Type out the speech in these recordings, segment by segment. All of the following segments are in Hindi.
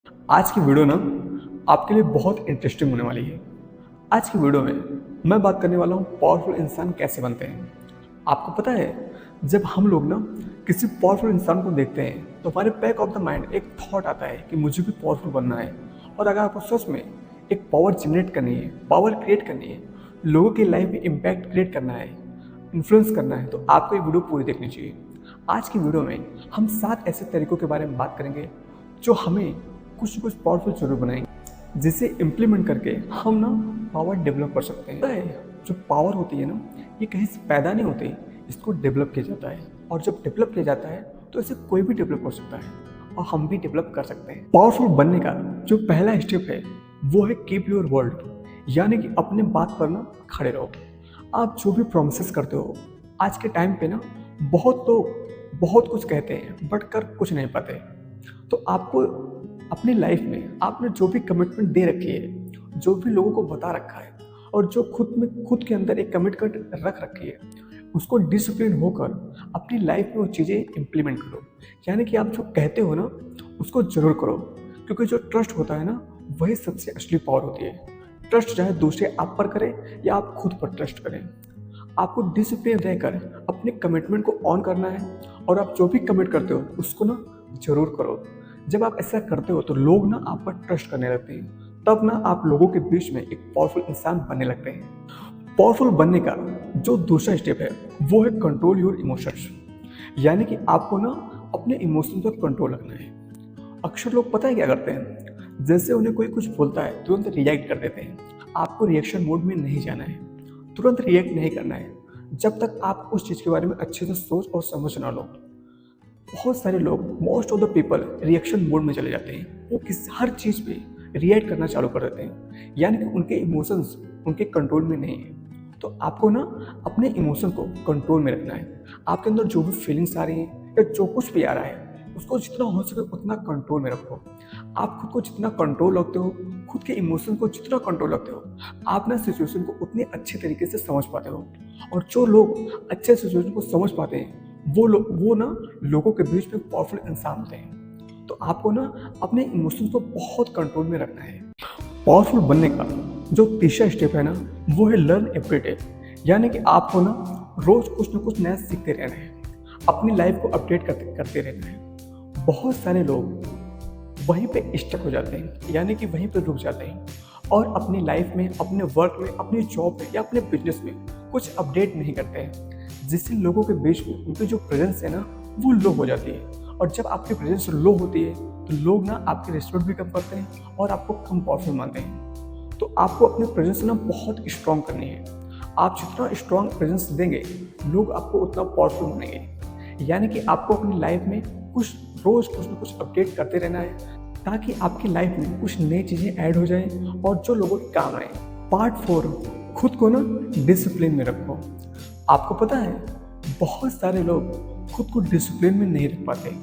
आज की वीडियो ना आपके लिए बहुत इंटरेस्टिंग होने वाली है। आज की वीडियो में मैं बात करने वाला हूँ पावरफुल इंसान कैसे बनते हैं। आपको पता है, जब हम लोग ना किसी पावरफुल इंसान को देखते हैं तो हमारे बैक ऑफ द माइंड एक थॉट आता है कि मुझे भी पावरफुल बनना है। और अगर आपको सच में एक पावर जनरेट करनी है, पावर क्रिएट करनी है, लोगों की लाइफ में इम्पैक्ट क्रिएट करना है, इन्फ्लुएंस करना है, तो आपको ये वीडियो पूरी देखनी चाहिए। आज की वीडियो में हम 7 ऐसे तरीकों के बारे में बात करेंगे जो हमें कुछ न कुछ पावरफुल जरूर बनाएंगे, जिसे इम्प्लीमेंट करके हम ना पावर डेवलप कर सकते हैं। पता है, जो पावर होती है ना, ये कहीं से पैदा नहीं होती, इसको डेवलप किया जाता है। और जब डेवलप किया जाता है तो इसे कोई भी डेवलप कर सकता है और हम भी डेवलप कर सकते हैं। पावरफुल बनने का जो पहला स्टेप है वो है कीप योर वर्ड, यानी कि अपने बात पर ना खड़े रहो। आप जो भी प्रोमिस करते हो, आज के टाइम पे ना बहुत लोग बहुत कुछ कहते हैं बट कर कुछ नहीं पाते। तो आपको अपनी लाइफ में आपने जो भी कमिटमेंट दे रखी है, जो भी लोगों को बता रखा है और जो खुद के अंदर एक कमिटमेंट रख रखी है, उसको डिसिप्लिन होकर अपनी लाइफ में वो चीज़ें इम्प्लीमेंट करो। यानी कि आप जो कहते हो ना उसको जरूर करो, क्योंकि जो ट्रस्ट होता है ना वही सबसे असली पावर होती है। ट्रस्ट चाहे दूसरे आप पर करें या आप खुद पर ट्रस्ट करें, आपको डिसिप्लिन रहकर अपने कमिटमेंट को ऑन करना है। और आप जो भी कमिट करते हो उसको ना जरूर करो। जब आप ऐसा करते हो तो लोग ना आप पर ट्रस्ट करने लगते हैं, तब ना आप लोगों के बीच में एक पावरफुल इंसान बनने लगते हैं। पावरफुल बनने का जो दूसरा स्टेप है वो है कंट्रोल योर इमोशंस, यानी कि आपको ना अपने इमोशन पर कंट्रोल रखना है। अक्सर लोग पता है क्या करते हैं, जैसे उन्हें कोई कुछ बोलता है तुरंत रिएक्ट कर देते हैं। आपको रिएक्शन मोड में नहीं जाना है, तुरंत रिएक्ट नहीं करना है जब तक आप उस चीज़ के बारे में अच्छे से सोच और समझ ना लो। बहुत सारे लोग, most of the people, reaction mode में चले जाते हैं। वो हर चीज़ पे रिएक्ट करना चालू कर देते हैं, यानी कि उनके इमोशंस उनके कंट्रोल में नहीं है। तो आपको ना अपने इमोशन को कंट्रोल में रखना है। आपके अंदर जो भी फीलिंग्स आ रही हैं या जो कुछ भी आ रहा है उसको जितना हो सके उतना कंट्रोल में रखो। आप खुद को जितना कंट्रोल रखते हो, खुद के इमोशन को जितना कंट्रोल रखते हो, आप ना सिचुएशन को उतने अच्छे तरीके से समझ पाते हो। और जो लोग अच्छे सिचुएशन को समझ पाते हैं वो ना लोगों के बीच में पावरफुल इंसान होते हैं। तो आपको ना अपने इमोशंस को बहुत कंट्रोल में रखना है। पावरफुल बनने का जो तीसरा स्टेप है ना वो है लर्न एवरी डे, यानी कि आपको ना रोज कुछ ना कुछ नया सीखते रहना है, अपनी लाइफ को अपडेट करते रहना है। बहुत सारे लोग वहीं पे स्टक हो जाते हैं, यानी कि वहीं पे रुक जाते हैं और अपनी लाइफ में, अपने वर्क में, अपनी जॉब में या अपने बिजनेस में कुछ अपडेट नहीं करते हैं, जिससे लोगों के बीच में उनकी जो प्रेजेंस है ना वो लो हो जाती है। और जब आपकी प्रेजेंस लो होती है तो लोग ना आपकी रिस्पेक्ट भी कम करते हैं और आपको कम पावरफुल मानते हैं। तो आपको अपनी प्रेजेंस ना बहुत स्ट्रॉन्ग करनी है। आप जितना स्ट्रॉन्ग प्रेजेंस देंगे लोग आपको उतना पावरफुल मानेंगे। यानी कि आपको अपनी लाइफ में रोज कुछ ना कुछ अपडेट करते रहना है, ताकि आपकी लाइफ में कुछ नई चीज़ें ऐड हो जाएं और जो लोगों के काम आए। पार्ट 4, खुद को ना डिसिप्लिन में रखो। आपको पता है, बहुत सारे लोग खुद को डिसिप्लिन में नहीं रख पाते,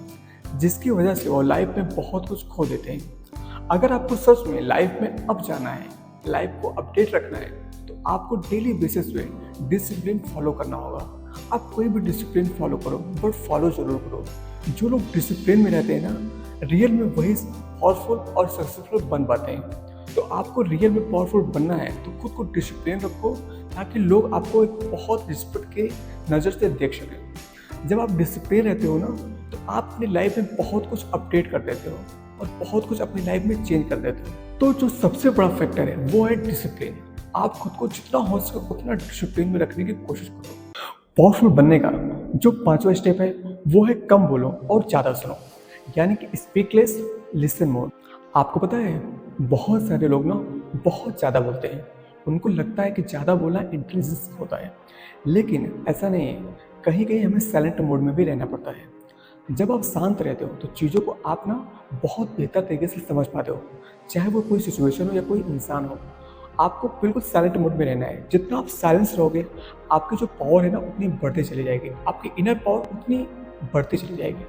जिसकी वजह से वो लाइफ में बहुत कुछ खो देते हैं। अगर आपको सच में लाइफ में अप जाना है, लाइफ को अपडेट रखना है, तो आपको डेली बेसिस पे डिसिप्लिन फॉलो करना होगा। आप कोई भी डिसिप्लिन फॉलो करो, बट फॉलो जरूर करो। जो लोग डिसिप्लिन में रहते हैं ना, रियल में वही पावरफुल और सक्सेसफुल बन पाते हैं। तो आपको रियल में पावरफुल बनना है तो खुद को डिसिप्लिन रखो, ताकि लोग आपको एक बहुत रिस्पेक्ट के नज़र से देख सकें। जब आप डिसिप्लिन रहते हो ना तो आप अपनी लाइफ में बहुत कुछ अपडेट कर देते हो और बहुत कुछ अपनी लाइफ में चेंज कर देते हो। तो जो सबसे बड़ा फैक्टर है वो है डिसिप्लिन। आप खुद को जितना हो सके उतना डिसिप्लिन में रखने की कोशिश करो। पावरफुल बनने का जो 5वां स्टेप है वो है कम बोलो और ज़्यादा सुनो, यानी कि स्पीक लेस लिसन मोर। आपको पता है, बहुत सारे लोग ना बहुत ज़्यादा बोलते हैं। उनको लगता है कि ज़्यादा बोलना इंटेलिजेंस होता है, लेकिन ऐसा नहीं है। कहीं कहीं हमें साइलेंट मोड में भी रहना पड़ता है। जब आप शांत रहते हो तो चीज़ों को आप ना बहुत बेहतर तरीके से समझ पाते हो, चाहे वो कोई सिचुएशन हो या कोई इंसान हो। आपको बिल्कुल साइलेंट मोड में रहना है। जितना आप साइलेंस रहोगे, आपकी जो पावर है ना उतनी बढ़ती चली जाएगी, आपकी इनर पावर उतनी बढ़ती चली जाएगी।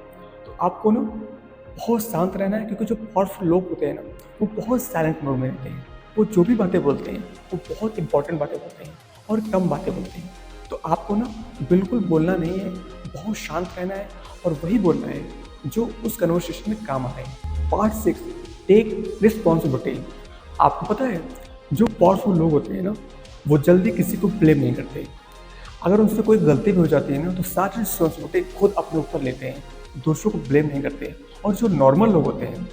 तो आपको ना बहुत शांत रहना है, क्योंकि जो पावरफुल लोग होते हैं ना वो बहुत साइलेंट मोड में रहते हैं। वो जो भी बातें बोलते हैं वो बहुत इंपॉर्टेंट बातें बोलते हैं और कम बातें बोलते हैं। तो आपको ना बिल्कुल बोलना नहीं है, बहुत शांत रहना है और वही बोलना है जो उस कन्वर्सेशन में काम आ रहे हैं। Part 6, take responsibility. आपको पता है, जो पावरफुल लोग होते हैं ना, वो जल्दी किसी को ब्लेम नहीं करते। अगर उनसे कोई गलती भी हो जाती है ना, तो सारी रिस्पॉन्सिबिलिटी खुद अपने ऊपर लेते हैं, दूसरों को ब्लेम नहीं करते। और जो नॉर्मल लोग होते हैं,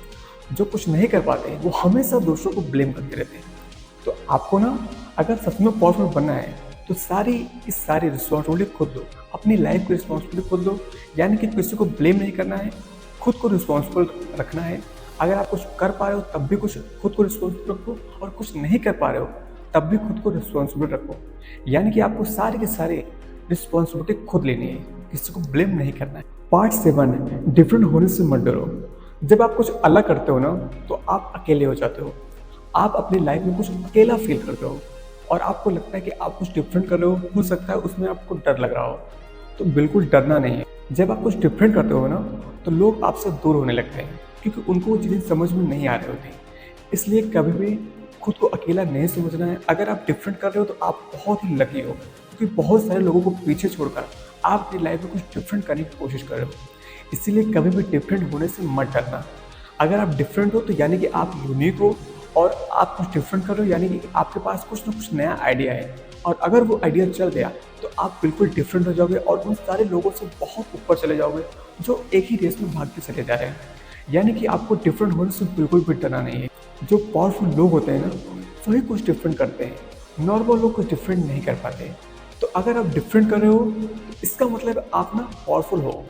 जो कुछ नहीं कर पाते, वो हमेशा दूसरों को ब्लेम करते रहते हैं। तो आपको ना, अगर सच में पावरफुल बनना है, तो सारी रिस्पॉन्सिबिलिटी खुद लो, अपनी लाइफ की रिस्पॉन्सिबिलिटी खुद लो। यानी कि किसी को ब्लेम नहीं करना है, खुद को रिस्पॉन्सिबल रखना है। अगर आप कुछ कर पा रहे हो तब भी कुछ खुद को रिस्पॉन्सिबल रखो, और कुछ नहीं कर पा रहे हो तब भी खुद को रिस्पॉन्सिबल रखो। यानी कि आपको सारे के सारे रिस्पॉन्सिबिलिटी खुद लेनी है, किसी को ब्लेम नहीं करना है। पार्ट 7, डिफरेंट होने से मत डरो। जब आप कुछ अलग करते हो ना, तो आप अकेले हो जाते हो। आप अपनी लाइफ में कुछ अकेला फील करते हो, और आपको लगता है कि आप कुछ डिफरेंट कर रहे हो सकता है उसमें आपको डर लग रहा हो। तो बिल्कुल डरना नहीं है। जब आप कुछ डिफरेंट करते हो ना, तो लोग आपसे दूर होने लगते हैं, क्योंकि उनको वो चीज़ें समझ में नहीं आ रही होती। इसलिए कभी भी खुद को अकेला नहीं समझना है। अगर आप डिफरेंट कर रहे हो तो आप बहुत ही लकी हो, क्योंकि बहुत सारे लोगों को पीछे छोड़कर आप अपनी लाइफ में कुछ डिफरेंट करने की कोशिश कर रहे हो। इसीलिए कभी भी डिफरेंट होने से मत डरना। अगर आप डिफरेंट हो तो यानी कि आप यूनिक हो, और आप कुछ डिफरेंट कर रहे हो यानी कि आपके पास कुछ ना कुछ नया आइडिया है। और अगर वो आइडिया चल गया तो आप बिल्कुल डिफरेंट हो जाओगे, और उन सारे लोगों से बहुत ऊपर चले जाओगे जो एक ही रेस में भागते चले जा रहे हैं। यानी कि आपको डिफरेंट होने से बिल्कुल भी डरना नहीं है। जो पावरफुल लोग होते हैं ना, वही कुछ डिफरेंट करते हैं, नॉर्मल लोग कुछ डिफरेंट नहीं कर पाते। तो अगर आप डिफरेंट कर रहे हो, तो इसका मतलब आप ना पावरफुल हो।